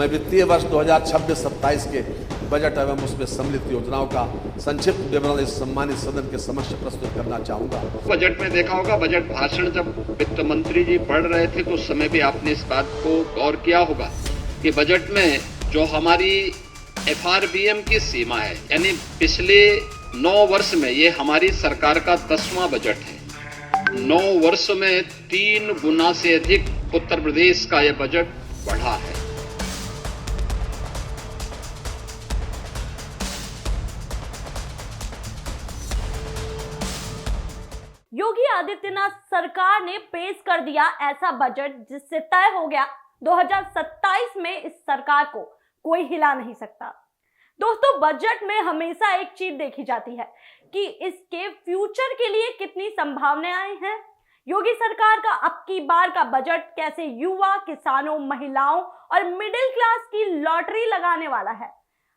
मैं वित्तीय वर्ष 2026-27 के बजट एवं उसमें सम्मिलित योजनाओं का संक्षिप्त विवरण इस सम्मानित सदन के समक्ष प्रस्तुत करना चाहूंगा। बजट में देखा होगा, बजट भाषण जब वित्त मंत्री जी पढ़ रहे थे तो उस समय भी आपने इस बात को गौर किया होगा कि बजट में जो हमारी FRBM की सीमा है, यानी पिछले 9 वर्ष में ये हमारी सरकार का 10वां बजट है। 9 वर्ष में 3 गुना से अधिक उत्तर प्रदेश का यह बजट बढ़ा है। योगी आदित्यनाथ सरकार ने पेश कर दिया ऐसा बजट जिससे तय हो गया 2027 में इस सरकार को कोई हिला नहीं सकता। दोस्तों, बजट में हमेशा एक चीज देखी जाती है कि इसके फ्यूचर के लिए कितनी संभावनाएं हैं। योगी सरकार का अब की बार का बजट कैसे युवा, किसानों, महिलाओं और मिडिल क्लास की लॉटरी लगाने वाला है,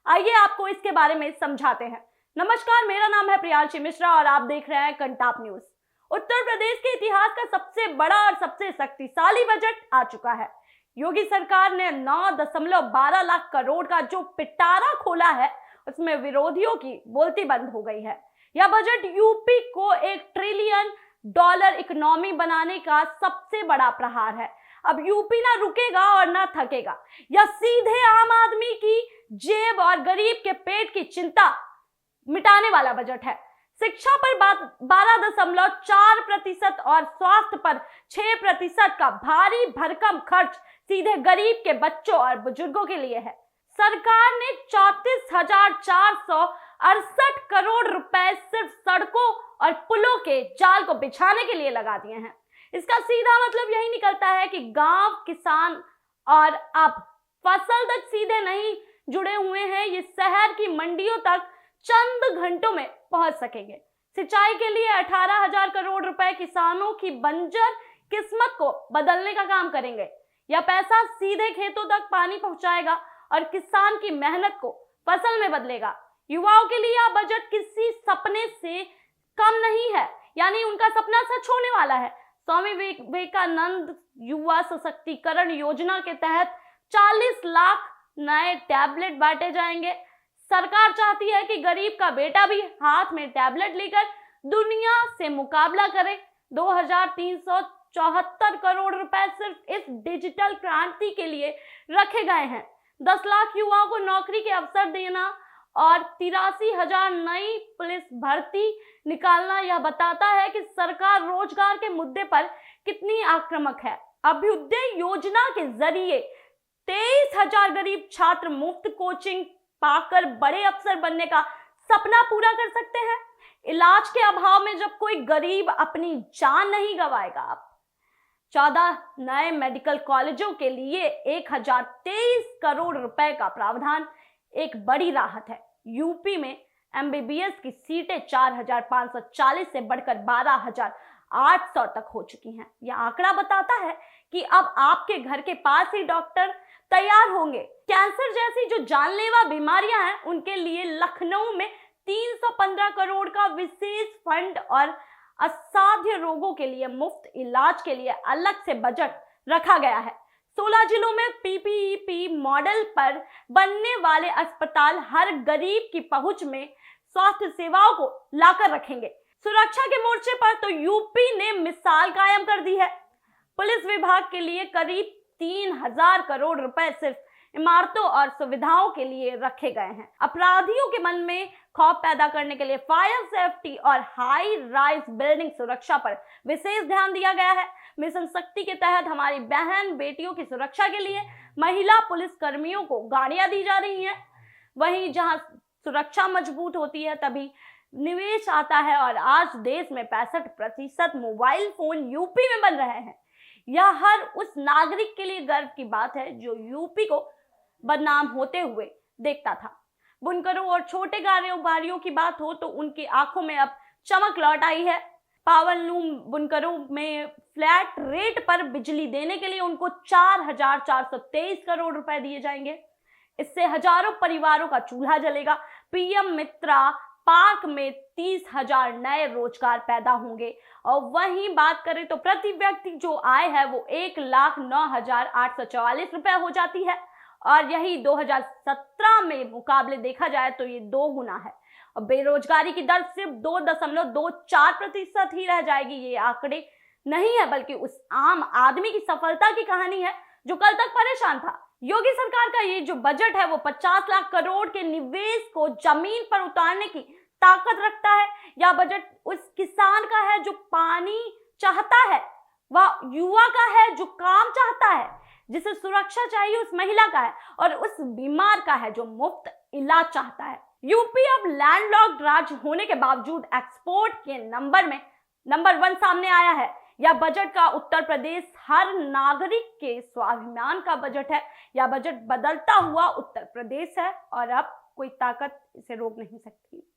आइए आपको इसके बारे में समझाते हैं। नमस्कार, मेरा नाम है प्रियांशी मिश्रा और आप देख रहे हैं कंटाप न्यूज। उत्तर प्रदेश के इतिहास का सबसे बड़ा और सबसे शक्तिशाली बजट आ चुका है। योगी सरकार ने 9.12 लाख करोड़ का जो पिटारा खोला है उसमें विरोधियों की बोलती बंद हो गई है। यह बजट यूपी को $1 ट्रिलियन इकोनॉमी बनाने का सबसे बड़ा प्रहार है। अब यूपी ना रुकेगा और ना थकेगा। यह सीधे आम आदमी की जेब और गरीब के पेट की चिंता मिटाने वाला बजट है। शिक्षा पर 12.4% और स्वास्थ्य पर 6% का भारी भरकम खर्च सीधे गरीब के बच्चों और बुजुर्गों के लिए है। सरकार ने 34,468 करोड़ रुपए सिर्फ सड़कों और पुलों के जाल को बिछाने के लिए लगा दिए हैं। इसका सीधा मतलब यही निकलता है कि गांव, किसान और अब फसल तक सीधे नहीं जुड़े हुए हैं, ये शहर की मंडियों तक चंद घंटों में पहुंच सकेंगे। सिंचाई के लिए 18,000 करोड़ रुपए किसानों की बंजर किस्मत को बदलने का काम करेंगे। यह पैसा सीधे खेतों तक पानी पहुंचाएगा और किसान की मेहनत को फसल में बदलेगा। युवाओं के लिए यह बजट किसी सपने से कम नहीं है, यानी उनका सपना सच होने वाला है। स्वामी विवेकानंद युवा सशक्तिकरण योजना के तहत 40 लाख नए टैबलेट बांटे जाएंगे। सरकार चाहती है कि गरीब का बेटा भी हाथ में टैबलेट लेकर दुनिया से मुकाबला करे। 2,374 करोड़ रुपए सिर्फ इस डिजिटल क्रांति के लिए रखे गए हैं। 10 लाख युवाओं को नौकरी के अवसर देना और 83,000 नई पुलिस भर्ती निकालना यह बताता है कि सरकार रोजगार के मुद्दे पर कितनी आक्रामक है। अभ्युदय योजना के जरिए 23,000 गरीब छात्र मुफ्त कोचिंग पाकर बड़े अफसर बनने का सपना पूरा कर सकते हैं। इलाज के अभाव में जब कोई गरीब अपनी जान नहीं गंवाएगा। 14 नए मेडिकल कॉलेजों के लिए 1,023 करोड़ रुपए का प्रावधान एक बड़ी राहत है। यूपी में MBBS की सीटें 4,540 से बढ़कर 12,800 तक हो चुकी हैं। यह आंकड़ा बताता है कि अब आपके घर के पास ही डॉक्टर तैयार होंगे। कैंसर जैसी जो जानलेवा बीमारियां हैं उनके लिए लखनऊ में 315 करोड़ का विशेष फंड और असाध्य रोगों के लिए मुफ्त इलाज के लिए अलग से बजट रखा गया है। 16 जिलों में PPP मॉडल पर बनने वाले अस्पताल हर गरीब की पहुंच में स्वास्थ्य सेवाओं को लाकर रखेंगे। सुरक्षा के मोर्चे पर तो यूपी ने मिसाल कायम कर दी है। पुलिस विभाग के लिए करीब 3,000 करोड़ रुपए सिर्फ इमारतों और सुविधाओं के लिए रखे गए हैं। अपराधियों के मन में खौफ पैदा करने के लिए फायर सेफ्टी और हाई राइज बिल्डिंग सुरक्षा पर विशेष ध्यान दिया गया है। मिशन शक्ति के तहत हमारी बहन बेटियों की सुरक्षा के लिए महिला पुलिस कर्मियों को गाड़ियां दी जा रही हैं। वहीं जहां सुरक्षा मजबूत होती है तभी निवेश आता है और आज देश में 65% मोबाइल फोन यूपी में बन रहे हैं। यह हर उस नागरिक के लिए गर्व की बात है जो यूपी को बदनाम होते हुए देखता था। बुनकरों और छोटे कारोबारियों की बात हो तो उनकी आंखों में अब चमक लौट आई है। पावरलूम बुनकरों में फ्लैट रेट पर बिजली देने के लिए उनको 4,423 करोड़ रुपए दिए जाएंगे। इससे हजारों परिवारों का चूल्हा जलेगा। PM मित्रा पार्क में 30,000 नए रोजगार पैदा होंगे। और वहीं बात करें तो प्रति व्यक्ति जो आय है वो 1,09,844 रुपए हो जाती है। और यही 2017 में मुकाबले देखा जाए तो ये 2 गुना है। और बेरोजगारी की दर सिर्फ 2.24% ही रह जाएगी। ये आंकड़े नहीं है बल्कि उस आम आदमी की सफलता की कहानी है जो कल तक परेशान था। योगी सरकार का ये जो बजट है वो 50 लाख करोड़ के निवेश को जमीन पर उतारने की ताकत रखता है, या बजट उस किसान का है जो पानी चाहता है, वह युवा का है जो काम चाहता है, जिसे सुरक्षा चाहिए उस महिला का है, और उस बीमार का है जो मुफ्त इलाज चाहता है। यूपी अब लैंडलॉक्ड राज्य होने के बावजूद एक्सपोर्ट के नंबर में नंबर 1 सामने आया है। या बजट का उत्तर प्रदेश हर नागरिक के स्वाभिमान का बजट है। या बजट बदलता हुआ उत्तर प्रदेश है और अब कोई ताकत इसे रोक नहीं सकती।